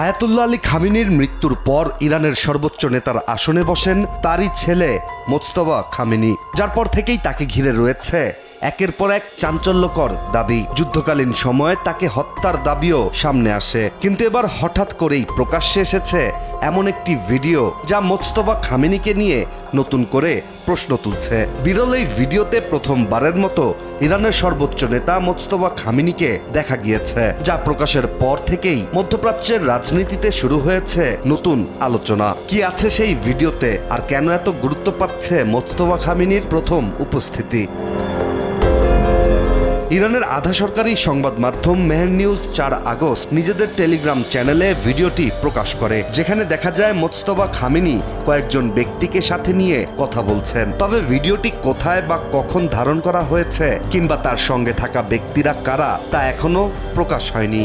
Ayatollah Ali খামেনির মৃত্যুর পর ইরানের সর্বোচ্চ নেতার আসনে বসেন তারই ছেলে মোজতবা খামেনি, যার পর থেকেই তাকে ঘিরে রয়েছে একের পর এক চাঞ্চল্যকর দাবি। যুদ্ধকালীন সময়ে তাকে হত্যার দাবিও সামনে আসে, কিন্তু এবার হঠাৎ করেই প্রকাশ্যে এসেছে এমন একটি ভিডিও যা মোজতবা খামেনিকে নিয়ে নতুন করে প্রশ্ন তুলছে। বিরল এই ভিডিওতে প্রথমবারের মতো ইরানের সর্বোচ্চ নেতা মোজতবা খামেনিকে দেখা গিয়েছে, যা প্রকাশের পর থেকেই মধ্যপ্রাচ্যের রাজনীতিতে শুরু হয়েছে নতুন আলোচনা। কি আছে সেই ভিডিওতে, আর কেন এত গুরুত্ব পাচ্ছে মোজতবা খামেনির প্রথম উপস্থিতি? ইরানের আধা সরকারি সংবাদ মাধ্যম মেহের নিউজ 4 আগস্ট নিজেদের টেলিগ্রাম চ্যানেলে ভিডিওটি প্রকাশ করে, যেখানে দেখা যায় মোজতবা খামেনি কয়েকজন ব্যক্তিকে সাথে নিয়ে কথা বলছেন। তবে ভিডিওটি কোথায় বা কখন ধারণ করা হয়েছে কিংবা তার সঙ্গে থাকা ব্যক্তিরা কারা তা এখনো প্রকাশ হয়নি।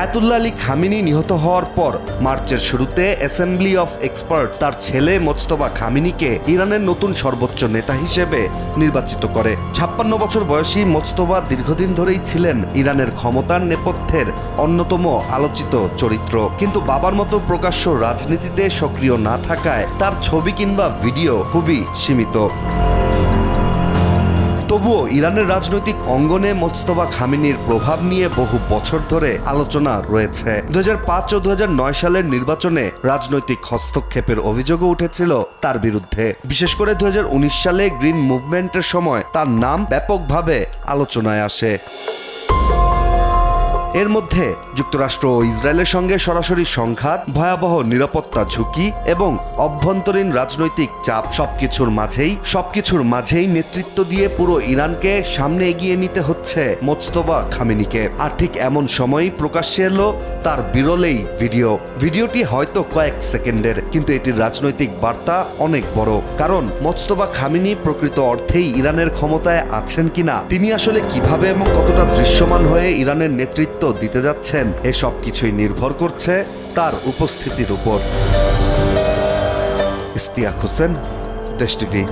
আয়াতুল্লাহ আলী খামেনি নিহত হওয়ার পর মার্চের শুরুতে অ্যাসেম্বলি অফ এক্সপার্টস তার ছেলে মোজতবা খামেনিকে ইরানের নতুন সর্বোচ্চ নেতা হিসেবে নির্বাচিত করে। 56 বছর বয়সী মোজতবা দীর্ঘদিন ধরেই ছিলেন ইরানের ক্ষমতার নেপথ্যের অন্যতম আলোচিত চরিত্র, কিন্তু বাবার মতো প্রকাশ্য রাজনীতিতে সক্রিয় না থাকায় তার ছবি কিংবা ভিডিও খুবই সীমিত। তবুও ইরানের রাজনৈতিক অঙ্গনে মোজতবা খামেনির প্রভাব নিয়ে বহু বছর ধরে আলোচনা রয়েছে। 2005 ও 2009 সালের নির্বাচনে রাজনৈতিক হস্তক্ষেপের অভিযোগও উঠেছিল তার বিরুদ্ধে। বিশেষ করে 2019 সালে গ্রিন মুভমেন্টের সময় তার নাম ব্যাপকভাবে আলোচনায় আসে। এর মধ্যে যুক্তরাষ্ট্র ও ইসরায়েলের সঙ্গে সরাসরি সংঘাত, ভয়াবহ নিরাপত্তা ঝুঁকি এবং অভ্যন্তরীণ রাজনৈতিক চাপ সবকিছুর মাঝেই নেতৃত্ব দিয়ে পুরো ইরানকে সামনে এগিয়ে নিতে হচ্ছে মোজতবা খামেনিকে। আর ঠিক এমন সময়ই প্রকাশ্যে এলো তার বিরল এই ভিডিওটি হয়তো কয়েক সেকেন্ডের, কিন্তু এটির রাজনৈতিক বার্তা অনেক বড়। কারণ মোজতবা খামেনি প্রকৃত অর্থেই ইরানের ক্ষমতায় আছেন কিনা, তিনি আসলে কিভাবে এবং কতটা দৃশ্যমান হয়ে ইরানের নেতৃত্ব দিতে যাচ্ছেন, এসব কিছুই নির্ভর করছে তার উপস্থিতির উপর। ইশতিয়াক হোসেন, দেশ টিভি।